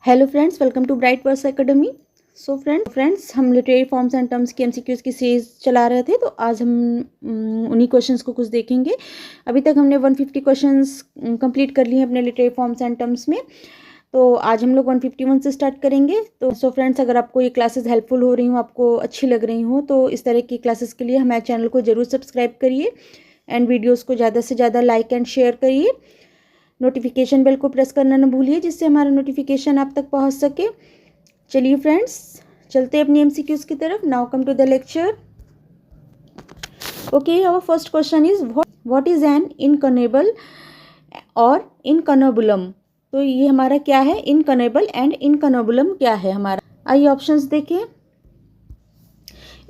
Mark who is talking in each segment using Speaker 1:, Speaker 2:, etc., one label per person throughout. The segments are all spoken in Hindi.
Speaker 1: Hello friends, welcome to Bright Verse Academy. So friends हम लिटरेरी फॉर्म्स एंड टर्म्स की एमसीक्यूज की सीरीज चला रहे थे, तो आज हम उन्हीं क्वेश्चंस को कुछ देखेंगे। अभी तक हमने 150 क्वेश्चंस कंप्लीट कर लिए हैं अपने लिटरेरी फॉर्म्स एंड टर्म्स में। तो आज हम लोग 151 से स्टार्ट करेंगे। तो फ्रेंड्स, अगर आपको ये क्लासेस हेल्पफुल हो रही हूँ, आपको अच्छी लग रही हूँ, तो इस तरह की क्लासेस के लिए हमारे चैनल को ज़रूर सब्सक्राइब करिए एंड वीडियोज़ को ज़्यादा से ज़्यादा लाइक एंड शेयर करिए। नोटिफिकेशन बेल को प्रेस करना न भूलिए, जिससे हमारा नोटिफिकेशन आप तक पहुंच सके। चलिए फ्रेंड्स, चलते हैं अपनी एमसीक्यूज की तरफ। Now come to the lecture. Okay, our first question is what is an incunable or incunabulum. तो ये हमारा क्या है, इनकनेबल एंड इनकनेबुलम क्या है हमारा। आइए ऑप्शंस देखें।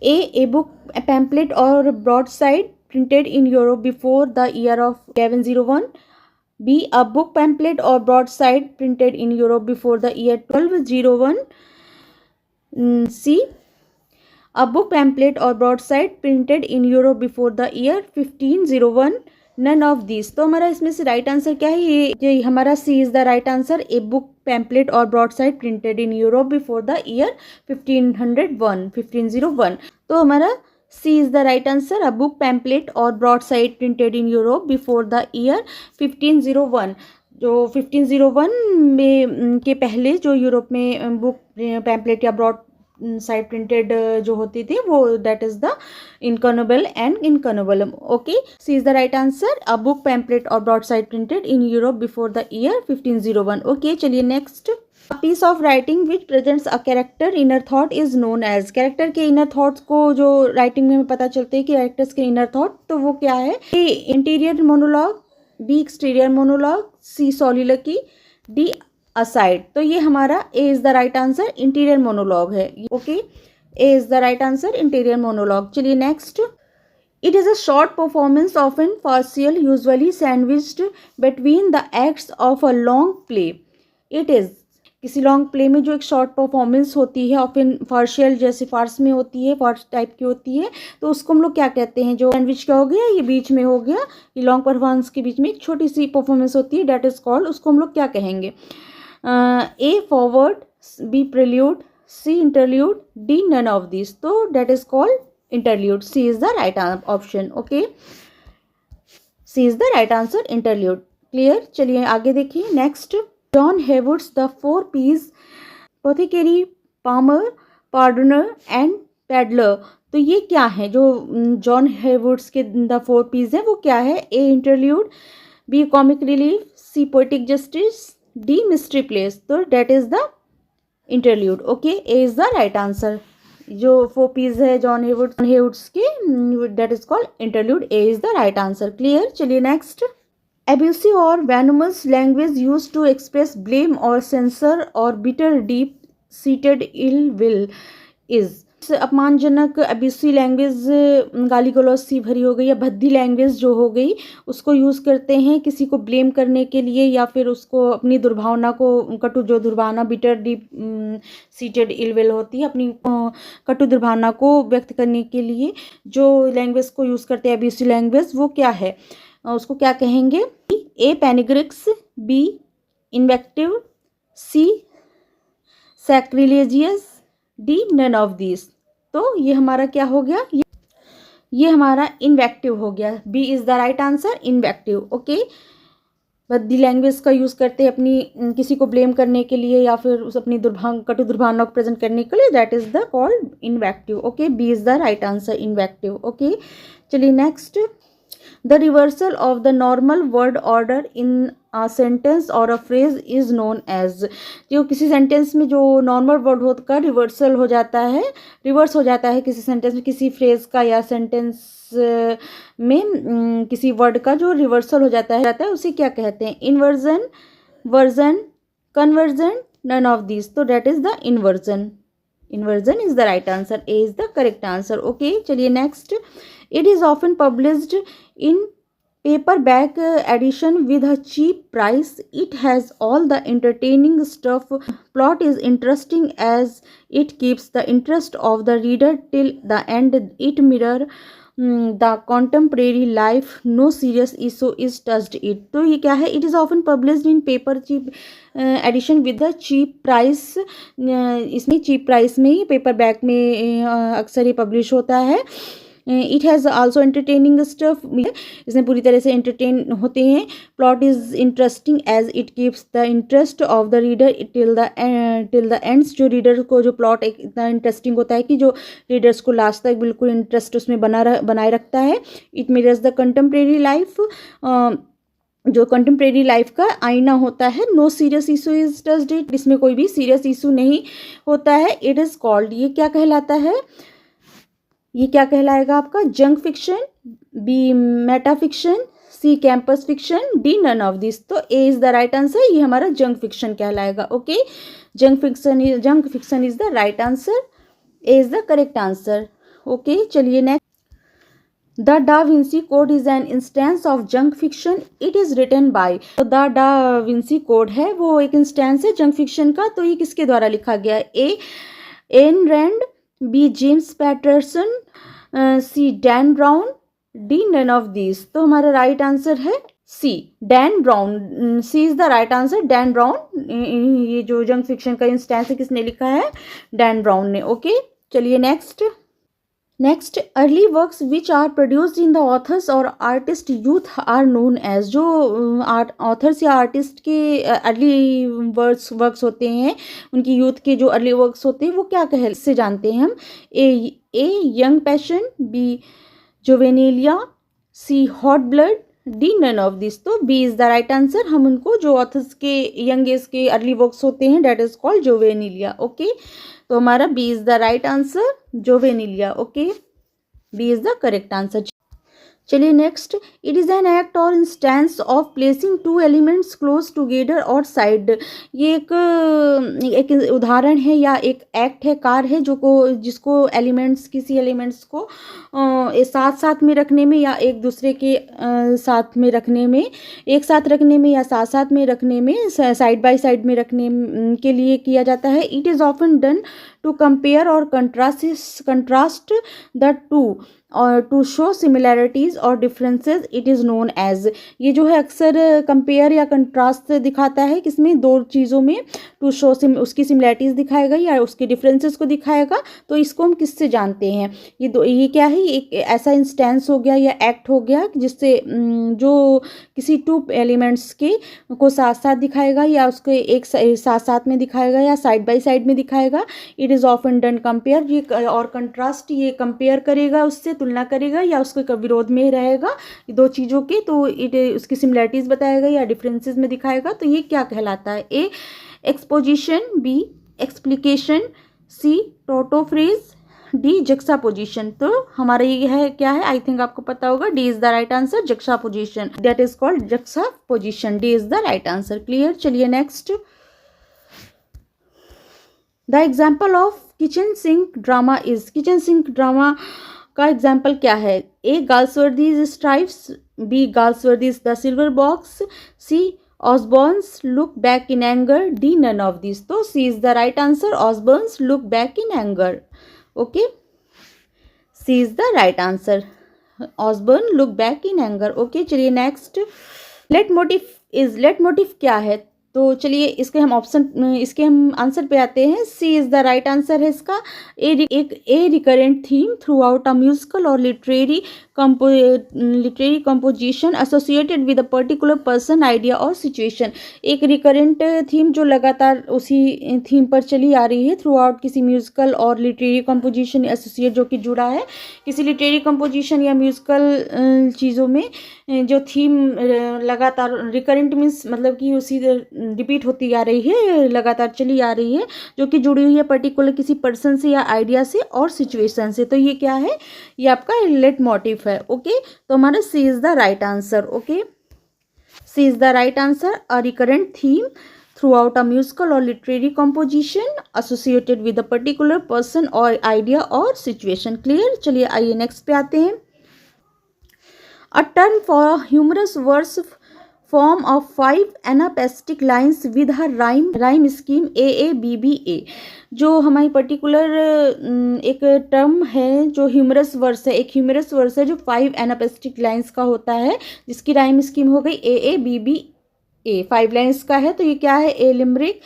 Speaker 1: ए बुक पैम्पलेट और broadside printed in Europe before the year of 1101. B. A book pamphlet or broadside printed in Europe before the year 1201. C. A book pamphlet or broadside printed in Europe before the year 1501. None of these. तो हमारा इसमें से राइट आंसर क्या है? ये हमारा C is the right answer. A book pamphlet or broadside printed in Europe before the year 1501. तो हमारा C is the right answer. A book pamphlet or broadside printed in Europe before the year 1501. जो 1501 में के पहले जो यूरोप में बुक पैम्पलेट या ब्रॉड साइड प्रिंटेड जो होती थी, वो that is the incunable and incunabulum. Okay, C is the right answer. A book pamphlet और broadside printed in Europe before the year 1501. Okay, चलिए next. A piece of writing which presents a character inner thought is known as. Character के इनर थॉट्स को जो राइटिंग में पता चलते हैं कि कैरेक्टर्स के इनर थॉट, तो वो क्या है? A interior monologue, B exterior monologue, C soliloquy, D aside. तो ये हमारा A is the right answer, interior monologue है. Okay, A is the right answer, interior monologue. चलिए next. It is a short performance, often partial, usually sandwiched between the acts of a long play. It is किसी लॉन्ग प्ले में जो एक शॉर्ट परफॉर्मेंस होती है, ऑफन पार्शियल, जैसे फार्स में होती है, फार्स टाइप की होती है, तो उसको हम लोग क्या कहते हैं? जो सैंडविच क्या हो गया, ये बीच में हो गया, ये लॉन्ग परफॉर्मेंस के बीच में एक छोटी सी परफॉर्मेंस होती है, डेट इज कॉल्ड, उसको हम लोग क्या कहेंगे? A foreword, B prelude, C interlude, D none of this. तो that is called interlude. C is the right option. Okay, C is the right answer, interlude. Clear. चलिए आगे देखिए. Next. John Heywood's the 4 P's, pothecary, palmer, pardoner and pedlar. तो ये क्या है? जो जॉन हेवुड्स के द 4 P's है, वो क्या है? A interlude, B comic relief, C poetic justice, D mystery plays. तो that is the interlude. Okay, A is the right answer. जो 4 P's है जॉन हेवुड्स के, that is called interlude. A is the right answer. Clear. चलिए next. Abusive or venomous language used to express blame or censor or bitter deep-seated ill will is. अपमानजनक अब्यूसिव लैंग्वेज, गाली गलौज सी भरी हो गई या भद्दी लैंग्वेज जो हो गई, उसको यूज़ करते हैं किसी को ब्लेम करने के लिए, या फिर उसको अपनी दुर्भावना को, कटु जो दुर्भावना, bitter deep seated ill will होती है, अपनी कटु दुर्भावना को व्यक्त करने के लिए जो लैंग्वेज को यूज़ करते हैं, अब्यूसिव लैंग्वेज, वो क्या है? उसको क्या कहेंगे? A panegyrics, B invective, C sacrilegious, D none of this. तो ये हमारा क्या हो गया? ये हमारा इन्वेक्टिव हो गया. B is the right answer, invective. Okay, भद्दी लैंग्वेज का यूज़ करते हैं अपनी किसी को ब्लेम करने के लिए, या फिर उस अपनी कटु दुर्भावना को प्रेजेंट करने के लिए, that is the called invective. Okay, B is the right answer, invective. Okay, चलिए next. The reversal of the normal word order in a sentence or a phrase is known as. जो किसी सेंटेंस में जो नॉर्मल वर्ड होकर रिवर्सल हो जाता है, रिवर्स हो जाता है किसी सेंटेंस में, किसी फ्रेज का या सेंटेंस में किसी वर्ड का जो रिवर्सल हो जाता है, उसे क्या कहते हैं? Inversion, version, conversion, none of this. तो that is the inversion. Inversion is the right answer. A is the correct answer. Okay, चलिए next. It is often published in paperback edition with a cheap price. It has all the entertaining stuff. Plot is interesting as it keeps the interest of the reader till the end. It mirror the contemporary life no serious issue is touched it. तो ये क्या है, it is often published in paper cheap edition with the cheap price. इसमें चीप प्राइस में ही पेपर बैक में अक्सर ये पब्लिश होता है। It has also entertaining stuff, इसमें पूरी तरह से एंटरटेन होते हैं। Plot is interesting as it keeps the interest of the reader till the ends. जो रीडर को जो प्लॉट इतना इंटरेस्टिंग होता है कि जो रीडर्स को लास्ट तक बिल्कुल इंटरेस्ट उसमें बनाए रखता है। It mirrors the contemporary life, जो कंटेम्प्रेरी लाइफ का आईना होता है। No serious issue is touched it, इसमें कोई भी सीरियस इशू नहीं होता है। इट इज़ कॉल्ड, ये क्या कहलाता है, ये क्या कहलाएगा आपका, junk fiction, B meta fiction, C campus fiction, D none of this. तो A is the right answer, ये हमारा जंक फिक्शन कहलाएगा। Okay, junk fiction is the right answer, A is the correct answer. Okay, चलिए next. The Da Vinci Code is an instance of junk fiction, it is written by. तो द डा विंसी कोड है वो एक इंस्टेंस है जंक फिक्शन का। तो ये किसके द्वारा लिखा गया है, A Ayn Rand, B James Patterson, C Dan Brown, D none of this. तो हमारा राइट आंसर है C, Dan Brown. C is the right answer, Dan Brown. ये जो जंक फिक्शन का इंस्टेंस है किसने लिखा है, डैन ब्राउन ने। ओके, चलिए next. Early works which are produced in the authors or artist youth are known as. जो ऑथर्स या आर्टिस्ट के अर्ली वर्क्स होते हैं, उनकी यूथ के जो अर्ली वर्क्स होते हैं वो क्या कह से जानते हैं हम। A young passion, B juvenilia, C hot blood, D none of this. तो B is the right answer. हम उनको जो ऑथर्स के यंग एज के अर्ली वर्क्स होते हैं that is called juvenilia. Okay, तो हमारा B is the right answer, juvenilia. Okay, B is the correct answer. चलिए next. It is an act or instance of placing two elements close together or side. ये एक उदाहरण है या एक एक्ट है, कार्य है जिसको एलिमेंट्स, किसी एलिमेंट्स को साथ साथ में रखने में या एक दूसरे के साथ में रखने में, एक साथ रखने में या साथ साथ में रखने में, साइड बाय साइड में रखने के लिए किया जाता है। It is often done to compare और कंट्रास्ट द टू और टू शो सिमिलैरिटीज़ और differences, it is known as. ये जो है अक्सर कंपेयर या कंट्रास्ट दिखाता है किसमें, दो चीज़ों में। टू शो उसकी सिमिलैरिटीज़ दिखाएगा या उसके डिफरेंसेस को दिखाएगा। तो इसको हम किससे जानते हैं, ये क्या है, एक ऐसा इंस्टेंस हो गया या एक्ट हो गया जिससे जो किसी टू एलिमेंट्स के को साथ साथ दिखाएगा या उसके एक साथ साथ में दिखाएगा या साइड बाय साइड में दिखाएगा। It is often done compare, ये और कंट्रास्ट, ये कंपेयर करेगा, उससे तुलना करेगा या उसके विरोध में रहेगा दो चीज़ों के। तो इट उसकी सिमिलैरिटीज़ बताएगा या डिफरेंसेस में दिखाएगा। तो ये क्या कहलाता है, ए एक्सपोजिशन, बी एक्सप्लिकेशन, सी टोटोफ्रेज, डी जक्सापोजिशन। तो हमारा ये है क्या है, आई थिंक आपको पता होगा, D is the right answer, juxtaposition, that is called juxtaposition. D is the right answer. Clear. चलिए next. The example of kitchen sink drama is. Kitchen sink drama का एग्जाम्पल क्या है, A Galsworthy's Strife, B Galsworthy's The Silver Box, C Osborne's Look back in Anger, D none of this. तो C is the right answer, Osborne's Look back in anger. Okay, C is the right answer, Osborne look back in anger. Okay, चलिए नेक्स्ट। लेट मोटिव क्या है, तो चलिए इसके हम आंसर पे आते हैं। C is the right answer है इसका। A recurrent theme throughout a musical और literary composition associated with a particular person, idea और सिचुएशन। एक रिकरेंट थीम जो लगातार उसी थीम पर चली आ रही है थ्रू आउट किसी म्यूजिकल और लिटरेरी कंपोजिशन एसोसिएट जो कि जुड़ा है किसी लिटरेरी कंपोजिशन या म्यूजिकल चीज़ों में। जो थीम लगातार रिकरेंट मीन्स मतलब कि उसी रिपीट होती आ रही है, लगातार चली आ रही है, जो कि जुड़ी हुई है पर्टिकुलर किसी पर्सन से या आइडिया से और सिचुएशन से। तो ये क्या है, ये आपका लेट मोटिव है। ओके, तो हमारा C is the right answer. Okay, C is the right answer, a recurrent theme throughout a musical और literary composition associated with a particular person और आइडिया और सिचुएशन। क्लियर। चलिए आइए नेक्स्ट पे आते हैं। A term for humorous verse form of 5 anapestic lines with a rhyme scheme AABBA। जो हमारी पर्टिकुलर एक टर्म है जो ह्यूमरस वर्स है, एक ह्यूमरस वर्स है जो 5 एनापेस्टिक लाइंस का होता है, जिसकी राइम स्कीम हो गई AABBA। 5 लाइंस का है, तो ये क्या है? ए लिमरिक,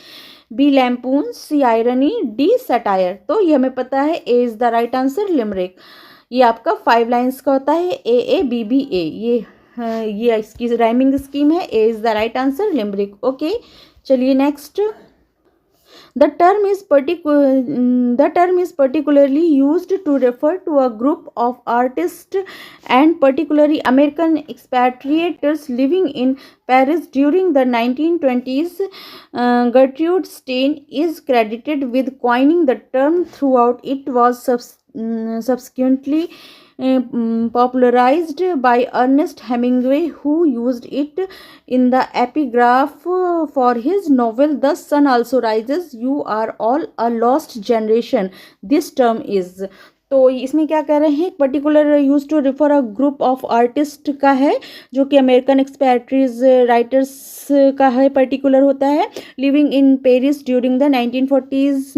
Speaker 1: बी लैम्पून, सी आयरनी, डी सटायर। तो ये हमें पता है ए is the right answer limerick. ये आपका 5 लाइंस का होता है AABBA। ये इसकी राइमिंग स्कीम है। ए is the right answer limerick. Okay, चलिए next. The term is particularly used to refer to a group of artists and particularly American expatriates living in Paris during the 1920s. Gertrude Stein is credited with coining the term. Throughout, it was subsequently popularized by Ernest Hemingway, who used it in the epigraph for his novel The Sun Also Rises, You Are All a Lost Generation. This term is, तो इसमें क्या कह रहे हैं? Particular use to refer a group of artist का है जो कि अमेरिकन एक्सपैट्रीज राइटर्स का है, पर्टिकुलर होता है। Living in Paris during the 1920s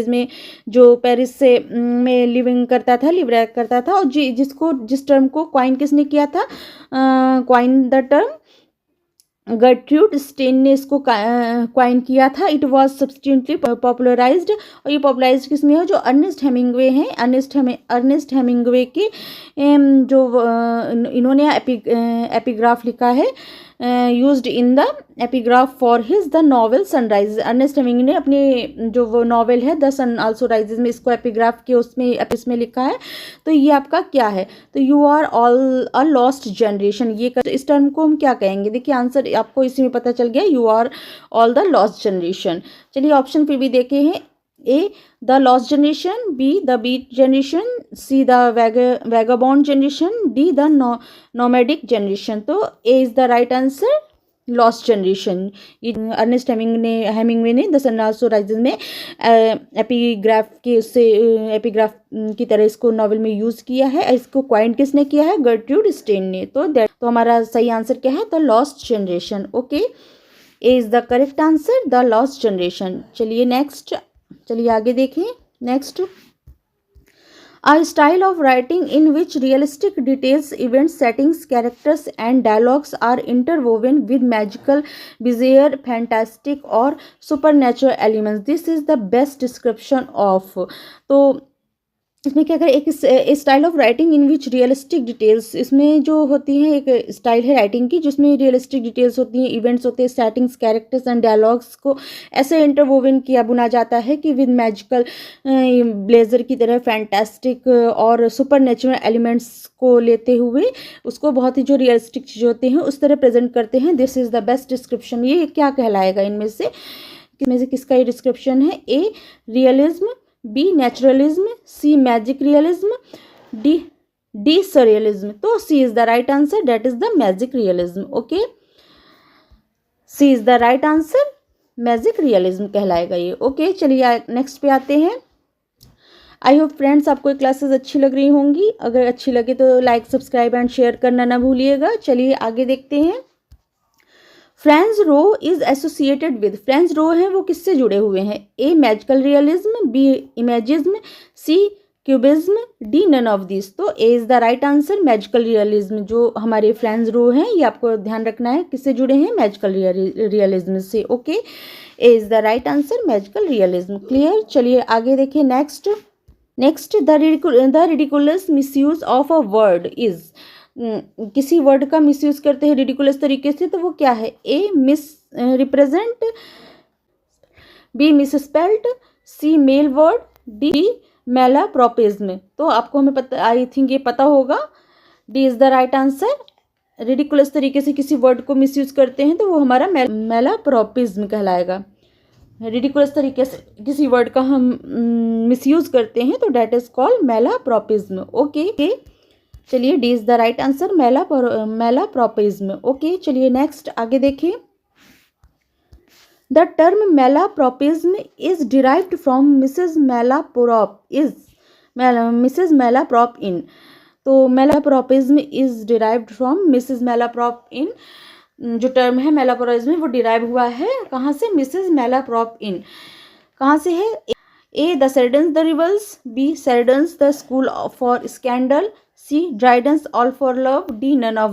Speaker 1: में जो पेरिस से में लिव करता था और जिस टर्म को क्वाइन किसने किया था? Coin the term Gertrude Stein ने इसको क्वाइन किया था। इट वॉज सब्सटीट्यूटली पॉपुलराइज्ड, और ये पॉपुलराइज्ड किसने है? जो अर्नेस्ट हेमिंगवे हैं। अर्नेस्ट हेमिंगवे की जो इन्होंने एपिग्राफ लिखा है, used in the epigraph for his the novel sunrise. Ernest Hemingway ने अपने जो वो नॉवेल है द सन आल्सो राइजेज में इसको एपिग्राफ के उसमें लिखा है। तो ये आपका क्या है? तो you are all a lost generation. ये इस टर्म को हम क्या कहेंगे? देखिए आंसर आपको इसी में पता चल गया, you are all the lost generation. चलिए ऑप्शन फिर भी देखे हैं। A the lost generation, B the beat generation, C the vagabond generation, D the nomadic generation. तो A is the right answer lost generation. ये अर्नेस्ट हेमिंगवे ने द सन आल्सो राइजेज में एपिग्राफ की तरह इसको नॉवेल में यूज़ किया है। इसको क्वाइन किसने किया है? गर्ट्रूड स्टेन ने। तो हमारा सही आंसर क्या है? The lost generation. Okay, A is the correct answer, the lost generation. चलिए आगे देखें। Next, a style of writing in which realistic details, events, settings, characters and dialogues are interwoven with magical, bizarre, fantastic or supernatural elements. This is the best description of। तो इसमें क्या करें? एक style of writing in which realistic details, इसमें जो होती हैं एक स्टाइल है राइटिंग की जिसमें रियलिस्टिक डिटेल्स होती हैं, इवेंट्स होते हैं, सेटिंग्स, कैरेक्टर्स एंड डायलॉग्स को ऐसे इंटरवोवन किया बुना जाता है कि विद मैजिकल ब्लेजर की तरह फैंटास्टिक और सुपर नेचुरल एलिमेंट्स को लेते हुए उसको बहुत ही जो रियलिस्टिक चीज़ होती हैं उस तरह प्रेजेंट करते हैं। This is the best description. ये क्या कहलाएगा? इनमें से किसका ये डिस्क्रिप्शन है? A realism, B naturalism, C magic realism, D surrealism. तो C is the right answer, that is the magic realism. Okay, C is the right answer, magic realism कहलाएगा ये। ओके, चलिए नेक्स्ट पे आते हैं। आई होप फ्रेंड्स आपको ये क्लासेस अच्छी लग रही होंगी। अगर अच्छी लगे तो लाइक, सब्सक्राइब एंड शेयर करना ना भूलिएगा। चलिए आगे देखते हैं। French row is associated with, French row हैं वो किससे जुड़े हुए हैं? A magical realism, B imagism, C cubism, D none of this. तो A is the right answer, magical realism. जो हमारे फ्रेंच रो हैं ये आपको ध्यान रखना है किससे जुड़े हैं? मैजिकल रियलिज्म से। Okay, A is the right answer, magical realism. Clear? चलिए आगे देखिए। Next, the ridiculous misuse of a word is, किसी वर्ड का मिसयूज करते हैं रिडिकुलस तरीके से, तो वो क्या है? A misrepresent, B misspelled, C mal word, D malapropism. तो आपको हमें पता, आई थिंक ये पता होगा, D is the right answer. Ridiculous तरीके से किसी वर्ड को मिसयूज करते हैं तो वो हमारा मैलाप्रोपिज्म कहलाएगा। रिडिकुलस तरीके से किसी वर्ड का हम मिसयूज करते हैं तो that is called malapropism. Okay, चलिए D is the right answer, malapropism. Okay, चलिए नेक्स्ट आगे देखिए। The term malapropism is derived from Mrs Malaprop in. तो malapropism is derived from Mrs Malaprop in, जो टर्म है मेलाप्रोपिज्म वो डिराइव हुआ है कहाँ से, मिसेस मेलाप्रॉप इन, कहाँ से है, A the Sheridan's the Rivals, B Sheridan's the School for Scandal, C Dryden's All for Love, D none of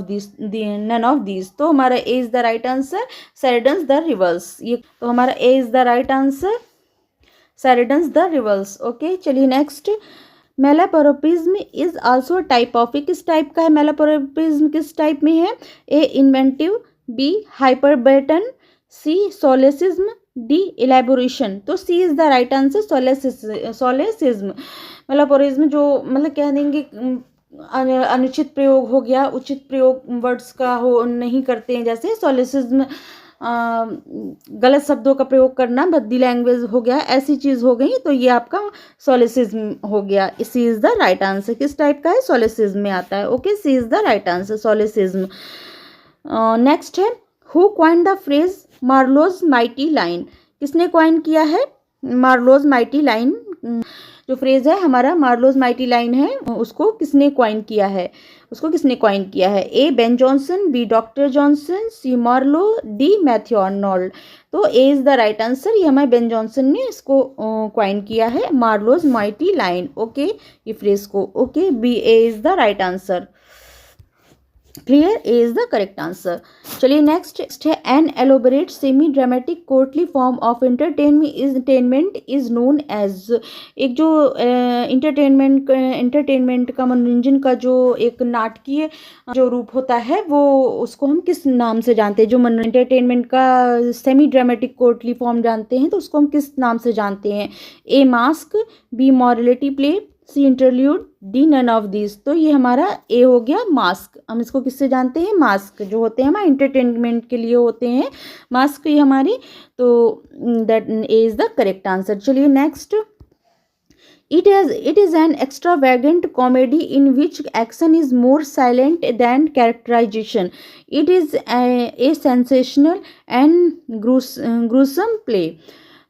Speaker 1: this. तो हमारा A is the right answer Sheridan's the Rivals. ये तो हमारा A is the right answer Sheridan's the Rivals. Okay, चलिए next, malapropism is also type of, किस टाइप का है मेलाप्रोपिज्म, किस टाइप में है, A inventive, B hyperbaton, C solecism, D elaboration. तो C is the right answer solecism. Malapropism जो मतलब कह देंगे अनुचित प्रयोग हो गया, उचित प्रयोग वर्ड्स का हो नहीं करते हैं, जैसे सोलेसिज्म गलत शब्दों का प्रयोग करना, भद्दी लैंग्वेज हो गया, ऐसी चीज़ हो गई, तो ये आपका सोलेसिज्म हो गया। C is the right answer, किस टाइप का है, सोलेसिज्म में आता है। Okay, C is the right answer solecism. Next है, who coin the phrase Marlowe's mighty line, किसने क्वाइन किया है मार्लोज माइटी लाइन, जो फ्रेज है हमारा मार्लोज माइटी लाइन है, उसको किसने क्वाइन किया है, A Ben Jonson, B doctor Johnson, C Marlowe, D Matthew Arnold. तो A is the right answer, ये हमारे बेन जॉनसन ने इसको क्वाइन किया है मार्लोज माइटी लाइन। ओके, ये फ्रेज को। Okay, B A is the right answer, clear, A is the correct answer. चलिए नेक्स्ट है, an elaborate semi dramatic courtly form of entertainment is known as, एक जो एंटरटेनमेंट का मनोरंजन का जो एक नाटकीय जो रूप होता है वो उसको हम किस नाम से जानते हैं, जो एंटरटेनमेंट का सेमी ड्रामेटिक कोर्टली फॉर्म जानते हैं तो उसको हम किस नाम से जानते हैं, A mask, B morality play, C interlude, D none of this. तो ये हमारा ए हो गया मास्क, हम इसको किससे जानते हैं, मास्क जो होते हैं हमारे एंटरटेनमेंट के लिए होते हैं मास्क ये हमारी, तो that A is the correct answer. चलिए next, it is an extravagant comedy in which action is more silent than characterization. It is a sensational and gruesome play.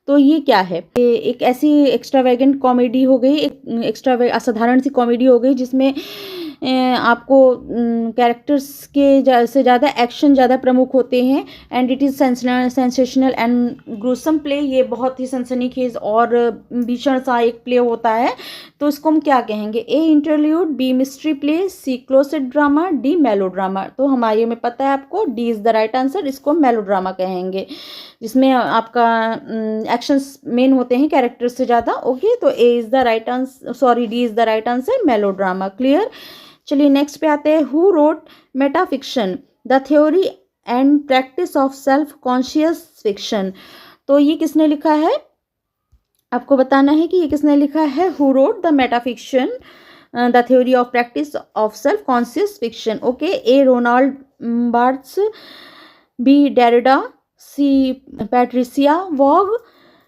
Speaker 1: तो ये क्या है, एक ऐसी एक्स्ट्रावेगेंट कॉमेडी हो गई, एक असाधारण सी कॉमेडी हो गई जिसमें आपको कैरेक्टर्स के से ज़्यादा एक्शन ज़्यादा प्रमुख होते हैं, and it is sensational and gruesome play, ये बहुत ही सनसनीखेज और भीषण सा एक प्ले होता है, तो इसको हम क्या कहेंगे, ए इंटरल्यूड, बी मिस्ट्री प्ले, सी क्लोसेट ड्रामा, डी मेलोड्रामा। तो हमारे में पता है आपको D is the right answer, इसको मेलोड्रामा कहेंगे, जिसमें आपका एक्शंस मेन होते हैं कैरेक्टर्स से ज़्यादा। ओके, तो A is the right answer, sorry D is the right answer melodrama. Clear, चलिए नेक्स्ट पे आते हैं, who wrote metafiction the theory and practice of self conscious fiction. तो ये किसने लिखा है, आपको बताना है कि ये किसने लिखा है, who wrote the metafiction the theory of practice of self conscious fiction. Okay, A Roland Barthes, B Derrida, C Patricia Waugh,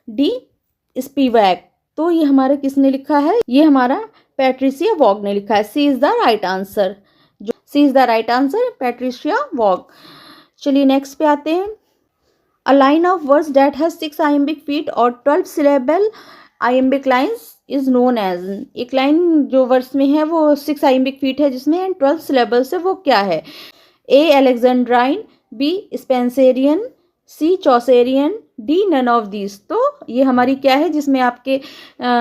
Speaker 1: D Spivak. तो ये हमारे किसने लिखा है, ये हमारा पैट्रिसिया वॉग ने लिखा है, C is the right answer, जो C is the right answer Patricia Waugh. चलिए नेक्स्ट पे आते हैं, a line of words that has 6 iambic feet और 12 syllable iambic lines is known as, एक लाइन जो वर्ड्स में है वो 6 आइम्बिक फीट है जिसमें 12 सिलेबल्स है, वो क्या है, A Alexandrine, B Spenserian, C Chaucerian, D none of this. तो ये हमारी क्या है जिसमें आपके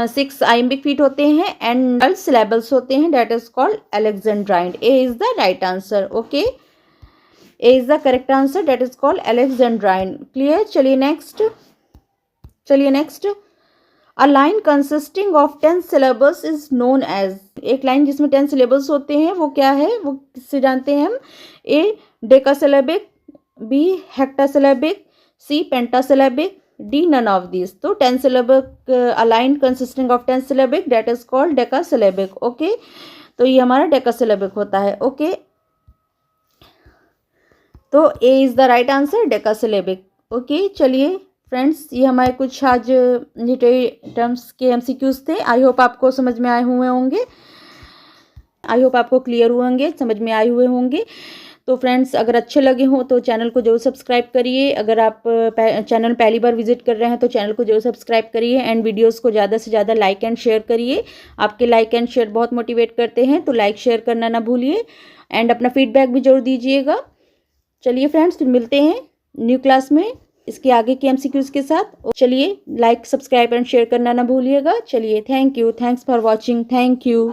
Speaker 1: 6 आइम्बिक फीट होते हैं एंड 12 सिलेबल्स होते हैं, that is called alexandrine. A is the right answer. Okay, A is the correct answer, that is called alexandrine. Clear, चलिए next, a line consisting of 10 syllables is known as, एक लाइन जिसमें 10 सिलेबल्स होते हैं वो क्या है, वो किससे जानते हैं हम, A decasyllabic, B hectasyllabic, C pentasyllabic, D none of this. तो 10 syllabic a line consisting of 10 syllabic that is called decasyllabic. Okay, तो ये हमारा डेकासिलेबिक होता है। ओके, तो A is the right answer decasyllabic. Okay, चलिए फ्रेंड्स, ये हमारे कुछ आज लिटरेरी टर्म्स के एमसीक्यूज थे, आई होप आपको समझ में आए हुए होंगे, आई होप आपको क्लियर हुए होंगे, समझ में आए हुए होंगे। तो फ्रेंड्स अगर अच्छे लगे हों तो चैनल को जरूर सब्सक्राइब करिए। अगर आप चैनल पहली बार विजिट कर रहे हैं तो चैनल को जरूर सब्सक्राइब करिए एंड वीडियोस को ज़्यादा से ज़्यादा लाइक एंड शेयर करिए। आपके लाइक एंड शेयर बहुत मोटिवेट करते हैं, तो लाइक शेयर करना ना भूलिए एंड अपना फीडबैक भी जरूर दीजिएगा। चलिए फ्रेंड्स, फिर मिलते हैं न्यू क्लास में इसके आगे के MCQs के साथ। चलिए लाइक सब्सक्राइब एंड शेयर करना ना भूलिएगा। चलिए thank you, thanks for watching, thank you.